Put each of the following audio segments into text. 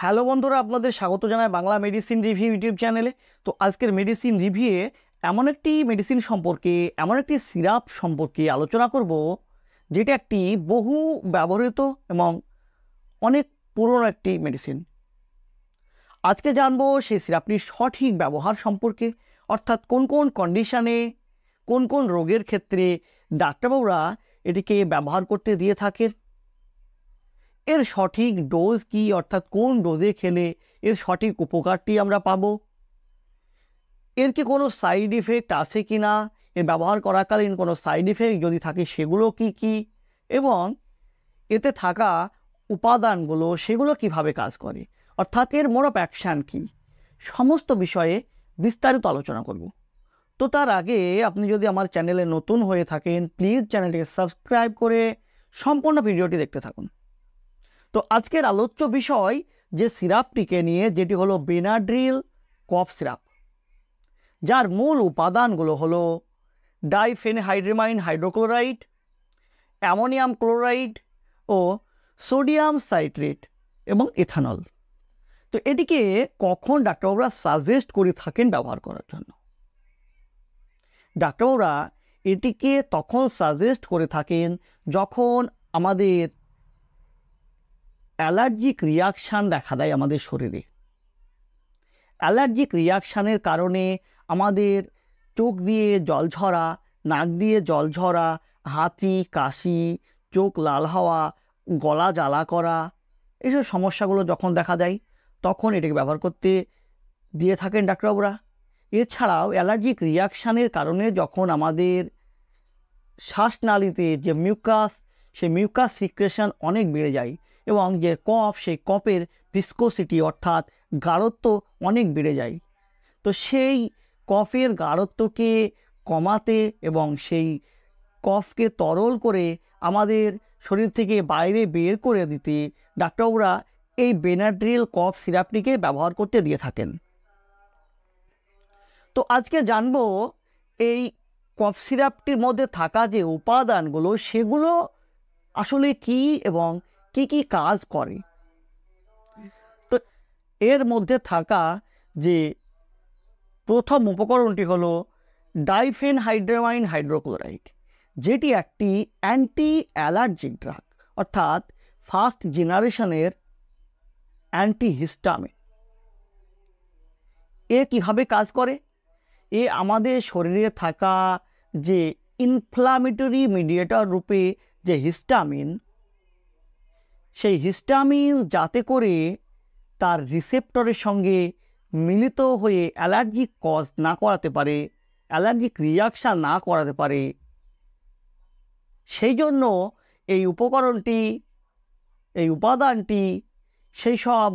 Hello বন্ধুরা, আপনাদের স্বাগত জানাই বাংলা মেডিসিন রিভিউ ইউটিউব চ্যানেলে। তো আজকের মেডিসিন রিভিউয়ে এমন একটি মেডিসিন সম্পর্কে, এমন একটি সিরাপ সম্পর্কে আলোচনা করব যেটা একটি বহু ব্যবহৃত এবং অনেক পুরনো একটি মেডিসিন। আজকে জানবো সেই সিরাপটির সঠিক ব্যবহার সম্পর্কে, অর্থাৎ কোন কোন কন্ডিশনে, কোন কোন রোগের ক্ষেত্রে ডাক্তারবাবুরা এটিকে ব্যবহার করতে দিয়ে থাকেন, এর সঠিক ডোজ কি, অর্থাৎ কোন ডোজে খেলে এর সঠিক উপকারটি আমরা পাবো, এর কি কোনো সাইড ইফেক্ট আছে কি না, এর ব্যবহার করাকালীন কোনো সাইড ইফেক্ট যদি থাকে সেগুলো কি কি, এবং এতে থাকা উপাদানগুলো সেগুলো কিভাবে কাজ করে, অর্থাৎ এর মোড অফ অ্যাকশান কী, সমস্ত বিষয়ে বিস্তারিত আলোচনা করব। তো তার আগে আপনি যদি আমার চ্যানেলে নতুন হয়ে থাকেন, প্লিজ চ্যানেলটিকে সাবস্ক্রাইব করে সম্পূর্ণ ভিডিওটি দেখতে থাকুন। তো আজকের আলোচ্য বিষয় যে সিরাপটিকে নিয়ে, যেটি হলো বেনাড্রিল কফ সিরাপ, যার মূল উপাদানগুলো হলো ডাইফেনহাইড্রামাইন হাইড্রোক্লোরাইড, অ্যামোনিয়াম ক্লোরাইড ও সোডিয়াম সাইট্রেট এবং ইথানল। তো এটিকে কখন ডাক্তারবাবুরা সাজেস্ট করে থাকেন ব্যবহার করার জন্য? ডাক্তারবাবুরা এটিকে তখন সাজেস্ট করে থাকেন যখন আমাদের অ্যালার্জিক রিয়াকশান দেখা দেয় আমাদের শরীরে। অ্যালার্জিক রিয়াকশানের কারণে আমাদের চোখ দিয়ে জল ঝরা, নাক দিয়ে জল ঝরা, হাঁচি, কাশি, চোখ লাল হওয়া, গলা জ্বালা করা, এইসব সমস্যাগুলো যখন দেখা দেয় তখন এটাকে ব্যবহার করতে দিয়ে থাকেন ডাক্তারবাবুরা। এছাড়াও অ্যালার্জিক রিয়াকশানের কারণে যখন আমাদের শ্বাসনালীতে যে মিউকাস, সেই মিউকাস সিক্রেশন অনেক বেড়ে যায় এবং যে কফ, সেই কফের ভিসকোসিটি অর্থাৎ গাঢ়ত্ব অনেক বেড়ে যায়। তো সেই কফের গাঢ়ত্বকে কমাতে এবং সেই কফকে তরল করে আমাদের শরীর থেকে বাইরে বের করে দিতে ডাক্তারবাবুরা এই বেনাড্রিল কফ সিরাপটিকে ব্যবহার করতে দিয়ে থাকেন। তো আজকে জানবো এই কফ সিরাপটির মধ্যে থাকা যে উপাদানগুলো সেগুলো আসলে কি এবং কি কি কাজ করে। তো এর মধ্যে থাকা যে প্রথম উপকরণটি হলো ডাইফেনহাইড্রামাইন হাইড্রোক্লোরাইড, যেটি একটি অ্যান্টি অ্যালার্জিক ড্রাগ, অর্থাৎ ফার্স্ট জেনারেশনের অ্যান্টিহিস্টামিন। এ কিভাবে কাজ করে? এ আমাদের শরীরে থাকা যে ইনফ্লামেটরি মিডিয়েটর রূপে যে হিস্টামিন, সেই হিস্টামিন যাতে করে তার রিসেপ্টরের সঙ্গে মিলিত হয়ে অ্যালার্জিক কজ না করাতে পারে, অ্যালার্জিক রিয়াকশান না করাতে পারে, সেই জন্য এই উপকরণটি, এই উপাদানটি সেই সব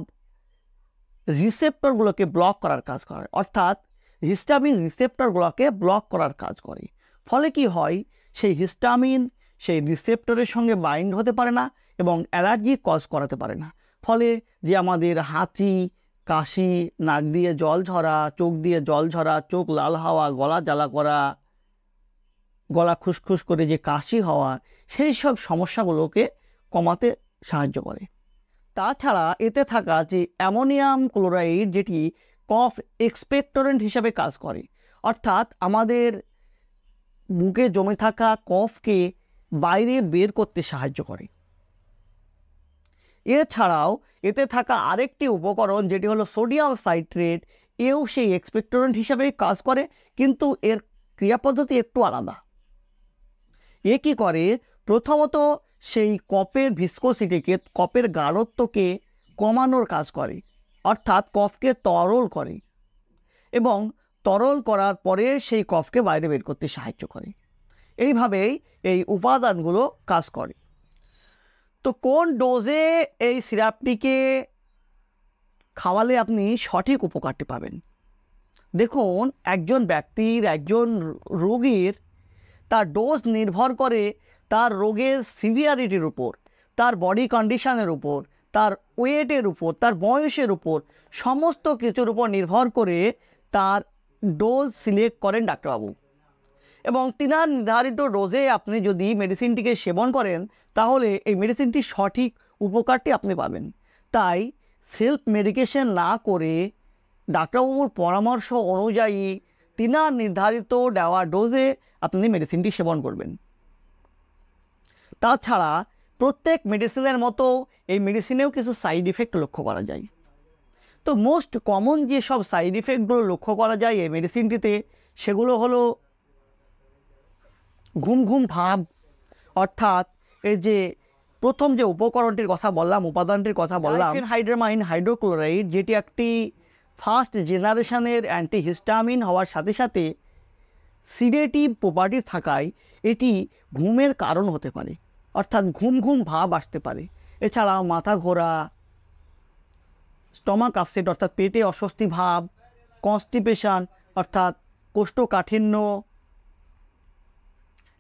রিসেপ্টরগুলোকে ব্লক করার কাজ করে, অর্থাৎ হিস্টামিন রিসেপ্টরগুলোকে ব্লক করার কাজ করে। ফলে কি হয়, সেই হিস্টামিন সেই রিসেপ্টরের সঙ্গে বাইন্ড হতে পারে না এবং অ্যালার্জি কজ করাতে পারে না। ফলে যে আমাদের হাঁচি, কাশি, নাক দিয়ে জল ঝরা, চোখ দিয়ে জল ঝরা, চোখ লাল হওয়া, গলা জ্বালা করা, গলা খুসখুস করে যে কাশি হওয়া, সেই সব সমস্যাগুলোকে কমাতে সাহায্য করে। তাছাড়া এতে থাকা যে অ্যামোনিয়াম ক্লোরাইড, যেটি কফ এক্সপেক্টরেন্ট হিসাবে কাজ করে, অর্থাৎ আমাদের মুখে জমে থাকা কফকে বাইরে বের করতে সাহায্য করে। এছাড়াও এতে থাকা আরেকটি উপকরণ যেটি হলো সোডিয়াম সাইট্রেট, এও সেই এক্সপেক্টরেন্ট হিসাবে কাজ করে, কিন্তু এর ক্রিয়াপদ্ধতি একটু আলাদা। এ কী করে? প্রথমত সেই কফের ভিসকোসিটিকে, কফের গাঢ়ত্বকে কমানোর কাজ করে, অর্থাৎ কফকে তরল করে এবং তরল করার পরে সেই কফকে বাইরে বের করতে সাহায্য করে। এইভাবেই এই উপাদানগুলো কাজ করে। তো কোন ডোজে এই সিরাপটিকে খাওয়ালে আপনি সঠিক উপকারটি পাবেন? দেখুন, একজন ব্যক্তির, একজন রোগীর তার ডোজ নির্ভর করে তার রোগের সিভিয়ারিটির উপর, তার বডি কন্ডিশনের উপর, তার ওয়েটের উপর, তার বয়সের উপর, সমস্ত কিছুর উপর নির্ভর করে তার ডোজ সিলেক্ট করেন ডাক্তারবাবু। এবং তিনার নির্ধারিত ডোজে আপনি যদি মেডিসিনটিকে সেবন করেন তাহলে এই মেডিসিনটির সঠিক উপকারটি আপনি পাবেন। তাই সেলফ মেডিকেশন না করে ডাক্তারবাবুর পরামর্শ অনুযায়ী তিনার নির্ধারিত দেওয়া ডোজে আপনি মেডিসিনটি সেবন করবেন। তাছাড়া প্রত্যেক মেডিসিনের মতো এই মেডিসিনেও কিছু সাইড ইফেক্ট লক্ষ্য করা যায়। তো মোস্ট কমন যেসব সাইড ইফেক্টগুলো লক্ষ্য করা যায় এই মেডিসিনটিতে, সেগুলো হলো ঘুম ঘুম ভাব, অর্থাৎ এই যে প্রথম যে উপকরণটির কথা বললাম, উপাদানটির কথা বললাম, হাইড্রামাইন হাইড্রোক্লোরাইড, যেটি একটি ফার্স্ট জেনারেশনের অ্যান্টিহিস্টামিন হওয়ার সাথে সাথে সিডেটিভ প্রপার্টি থাকায় এটি ঘুমের কারণ হতে পারে, অর্থাৎ ঘুম ঘুম ভাব আসতে পারে। এছাড়াও মাথা ঘোরা, স্টমাক আপসেট অর্থাৎ পেটে অস্বস্তি ভাব, কনস্টিপেশন অর্থাৎ কোষ্ঠকাঠিন্য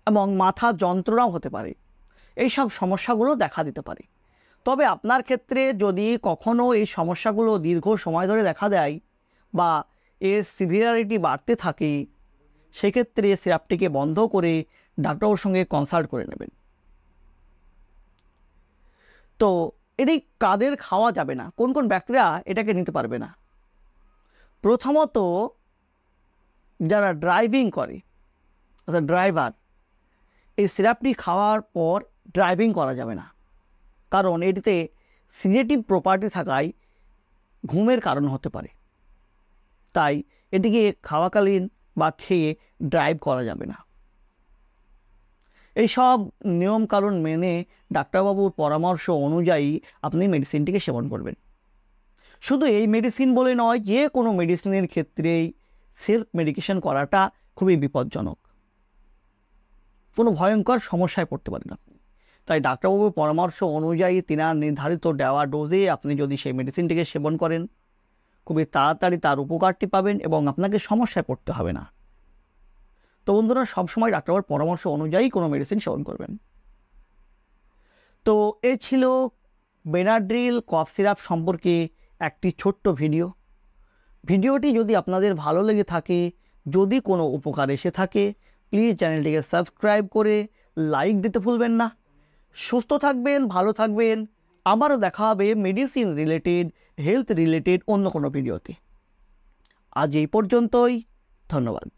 এবং মাথা যন্ত্রণাও হতে পারে। এইসব সমস্যাগুলো দেখা দিতে পারে। তবে আপনার ক্ষেত্রে যদি কখনও এই সমস্যাগুলো দীর্ঘ সময় ধরে দেখা দেয় বা এর সিভিয়ারিটি বাড়তে থাকে, সেক্ষেত্রে সিরাপটিকে বন্ধ করে ডাক্তারের সঙ্গে কনসাল্ট করে নেবেন। তো এটি কাদের খাওয়া যাবে না, কোন কোন ব্যক্তিরা এটাকে নিতে পারবে না? প্রথমত, যারা ড্রাইভিং করে অর্থাৎ ড্রাইভার, এই সিরাপটি খাওয়ার পর ড্রাইভিং করা যাবে না, কারণ এটিতে সিডেটিভ প্রপার্টি থাকায় ঘুমের কারণ হতে পারে। তাই এটিকে খাওয়াকালীন বা খেয়ে ড্রাইভ করা যাবে না। এইসব নিয়মকানুন মেনে ডাক্তারবাবুর পরামর্শ অনুযায়ী আপনি মেডিসিনটিকে সেবন করবেন। শুধু এই মেডিসিন বলে নয়, যে কোনো মেডিসিনের ক্ষেত্রেই সেলফ মেডিকেশন করাটা খুবই বিপজ্জনক, কোনো ভয়ঙ্কর সমস্যায় পড়তে পারেন আপনি। তাই ডাক্তারবাবুর পরামর্শ অনুযায়ী তিনার নির্ধারিত দেওয়া ডোজে আপনি যদি সেই মেডিসিনটিকে সেবন করেন, খুবই তাড়াতাড়ি তার উপকারটি পাবেন এবং আপনাকে সমস্যায় পড়তে হবে না। তো বন্ধুরা, সবসময় ডাক্তারবাবুর পরামর্শ অনুযায়ী কোনো মেডিসিন সেবন করবেন। তো এ ছিল বেনাড্রিল কফ সিরাপ সম্পর্কে একটি ছোট্ট ভিডিওটি যদি আপনাদের ভালো লেগে থাকে, যদি কোনো উপকার এসে থাকে, প্লিজ চ্যানেলটিকে সাবস্ক্রাইব করে লাইক দিতে ভুলবেন না। সুস্থ থাকবেন, ভালো থাকবেন। আবারও দেখা হবে মেডিসিন রিলেটেড, হেলথ রিলেটেড অন্য কোনো ভিডিওতে। আজ এই পর্যন্তই, ধন্যবাদ।